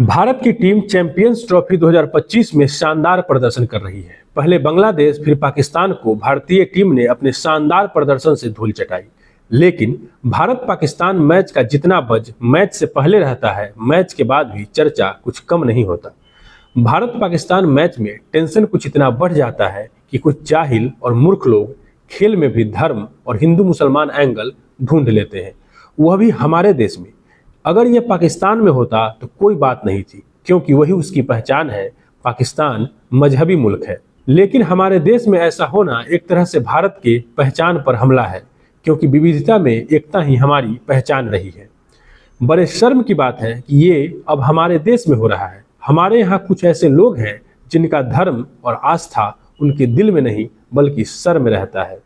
भारत की team champions trophy 2025 में शानदार प्रदर्शन कर रही है। पहले बांग्लादेश फिर पाकिस्तान को भारतीय टीम ने अपने शानदार प्रदर्शन से धूल चटाई। लेकिन भारत पाकिस्तान मैच का जितना बज़ मैच से पहले रहता है, मैच के बाद भी चर्चा कुछ कम नहीं होता। भारत पाकिस्तान मैच में टेंशन कुछ इतना बढ़ जाता है कि कुछ जाहिल और मूर्ख लोग खेल में भी धर्म और हिंदू मुसलमान एंगल ढूंढ लेते हैं, वह भी हमारे देश में। अगर यह पाकिस्तान में होता तो कोई बात नहीं थी, क्योंकि वही उसकी पहचान है। पाकिस्तान मजहबी मुल्क है। लेकिन हमारे देश में ऐसा होना एक तरह से भारत के पहचान पर हमला है, क्योंकि विविधता में एकता ही हमारी पहचान रही है। बड़े शर्म की बात है कि ये अब हमारे देश में हो रहा है। हमारे यहाँ कुछ ऐसे लोग हैं जिनका धर्म और आस्था उनके दिल में नहीं बल्कि सर में रहता है।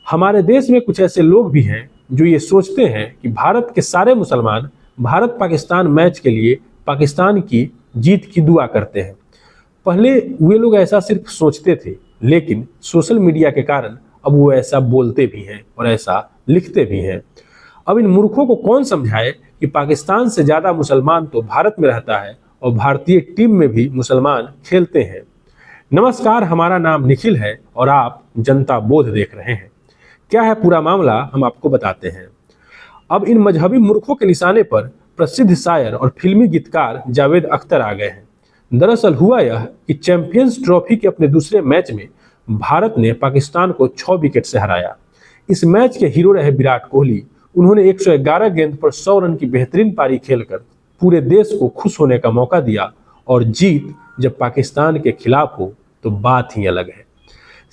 हमारे देश में कुछ ऐसे लोग भी हैं जो ये सोचते हैं कि भारत के सारे मुसलमान भारत पाकिस्तान मैच के लिए पाकिस्तान की जीत की दुआ करते हैं। पहले वे लोग ऐसा सिर्फ सोचते थे, लेकिन सोशल मीडिया के कारण अब वो ऐसा बोलते भी हैं और ऐसा लिखते भी हैं। अब इन मूर्खों को कौन समझाए कि पाकिस्तान से ज़्यादा मुसलमान तो भारत में रहता है और भारतीय टीम में भी मुसलमान खेलते हैं। नमस्कार, हमारा नाम निखिल है और आप जनता बोध देख रहे हैं। क्या है पूरा मामला, हम आपको बताते हैं। अब इन मजहबी मूर्खों के निशाने पर प्रसिद्ध शायर और फिल्मी गीतकार जावेद अख्तर आ गए हैं। दरअसल हुआ यह कि चैंपियंस ट्रॉफी के अपने दूसरे मैच में भारत ने पाकिस्तान को 6 विकेट से हराया। इस मैच के हीरो रहे विराट कोहली। उन्होंने 111 गेंद पर 100 रन की बेहतरीन पारी खेलकर पूरे देश को खुश होने का मौका दिया, और जीत जब पाकिस्तान के खिलाफ हो तो बात ही अलग है।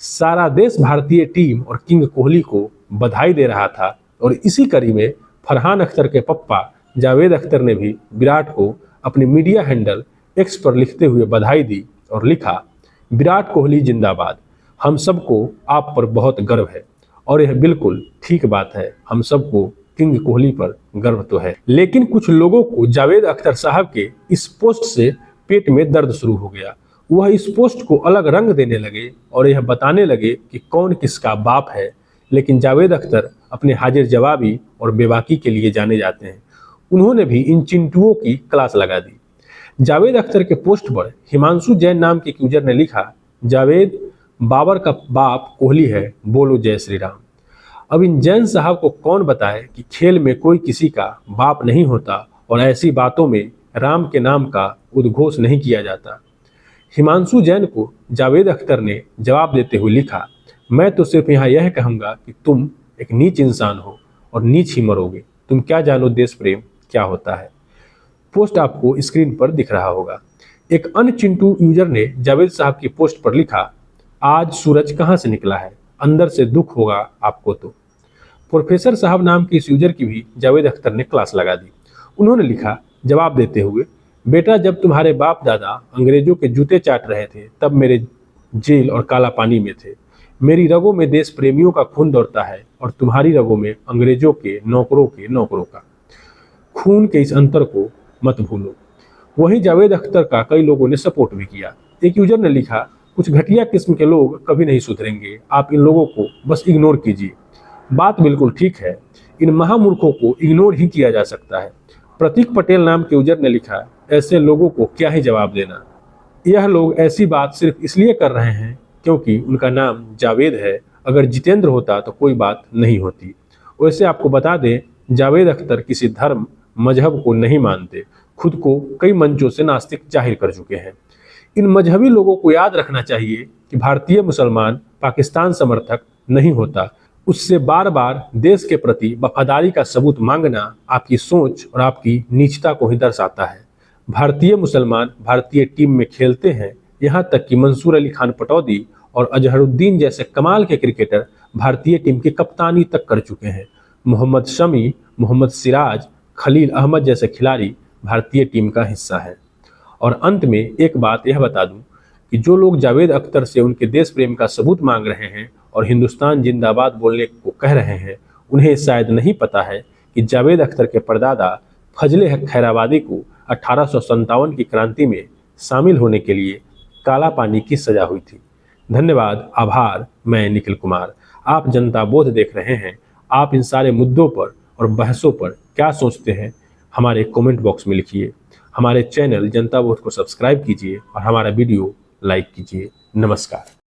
सारा देश भारतीय टीम और किंग कोहली को बधाई दे रहा था, और इसी कड़ी में फरहान अख्तर के पप्पा जावेद अख्तर ने भी विराट को अपने मीडिया हैंडल एक्स पर लिखते हुए बधाई दी और लिखा, विराट कोहली जिंदाबाद, हम सबको आप पर बहुत गर्व है। और यह बिल्कुल ठीक बात है, हम सबको किंग कोहली पर गर्व तो है। लेकिन कुछ लोगों को जावेद अख्तर साहब के इस पोस्ट से पेट में दर्द शुरू हो गया। वह इस पोस्ट को अलग रंग देने लगे और यह बताने लगे कि कौन किसका बाप है। लेकिन जावेद अख्तर अपने हाजिर जवाबी और बेबाकी के लिए जाने जाते हैं। उन्होंने भी इन चिंटुओं की क्लास लगा दी। जावेद अख्तर के पोस्ट पर हिमांशु जैन नाम के यूजर ने लिखा, जावेद, बाबर का बाप कोहली है, बोलो जय श्री राम। अब इन जैन साहब को कौन बताए कि खेल में कोई किसी का बाप नहीं होता और ऐसी बातों में राम के नाम का उद्घोष नहीं किया जाता। हिमांशु जैन को जावेद अख्तर ने जवाब देते हुए लिखा, मैं तो सिर्फ यहाँ यह कहूँगा कि तुम एक नीच इंसान हो और नीच ही मरोगे। तुम क्या जानो देश प्रेम क्या होता है। पोस्ट आपको स्क्रीन पर दिख रहा होगा। एक अन्य चिंटू यूजर ने जावेद साहब की पोस्ट पर लिखा, आज सूरज कहाँ से निकला है, अंदर से दुख होगा आपको तो। प्रोफेसर साहब नाम के इस यूजर की भी जावेद अख्तर ने क्लास लगा दी। उन्होंने लिखा जवाब देते हुए, बेटा, जब तुम्हारे बाप दादा अंग्रेजों के जूते चाट रहे थे तब मेरे जेल और काला पानी में थे। मेरी रगों में देश प्रेमियों का खून दौड़ता है और तुम्हारी रगों में अंग्रेजों के नौकरों का खून के इस अंतर को मत भूलो। वहीं जावेद अख्तर का कई लोगों ने सपोर्ट भी किया। एक यूजर ने लिखा, कुछ घटिया किस्म के लोग कभी नहीं सुधरेंगे, आप इन लोगों को बस इग्नोर कीजिए। बात बिल्कुल ठीक है, इन महामूर्खों को इग्नोर ही किया जा सकता है। प्रतीक पटेल नाम के यूजर ने लिखा, ऐसे लोगों को क्या ही जवाब देना। यह लोग ऐसी बात सिर्फ इसलिए कर रहे हैं क्योंकि उनका नाम जावेद है। अगर जितेंद्र होता तो कोई बात नहीं होती। वैसे आपको बता दें, जावेद अख्तर किसी धर्म मजहब को नहीं मानते, खुद को कई मंचों से नास्तिक जाहिर कर चुके हैं। इन मजहबी लोगों को याद रखना चाहिए कि भारतीय मुसलमान पाकिस्तान समर्थक नहीं होता। उससे बार बार देश के प्रति वफादारी का सबूत मांगना आपकी सोच और आपकी नीचता को ही दर्शाता है। भारतीय मुसलमान भारतीय टीम में खेलते हैं, यहाँ तक कि मंसूर अली खान पटौदी और अजहरुद्दीन जैसे कमाल के क्रिकेटर भारतीय टीम की कप्तानी तक कर चुके हैं। मोहम्मद शमी, मोहम्मद सिराज, खलील अहमद जैसे खिलाड़ी भारतीय टीम का हिस्सा है। और अंत में एक बात यह बता दूं कि जो लोग जावेद अख्तर से उनके देश प्रेम का सबूत मांग रहे हैं और हिंदुस्तान जिंदाबाद बोलने को कह रहे हैं, उन्हें शायद नहीं पता है कि जावेद अख्तर के परदादा फजले हक खैराबादी को 1857 की क्रांति में शामिल होने के लिए काला पानी की सजा हुई थी। धन्यवाद, आभार। मैं निखिल कुमार, आप जनता बोध देख रहे हैं। आप इन सारे मुद्दों पर और बहसों पर क्या सोचते हैं, हमारे कमेंट बॉक्स में लिखिए। हमारे चैनल जनता वोट को सब्सक्राइब कीजिए और हमारा वीडियो लाइक कीजिए। नमस्कार।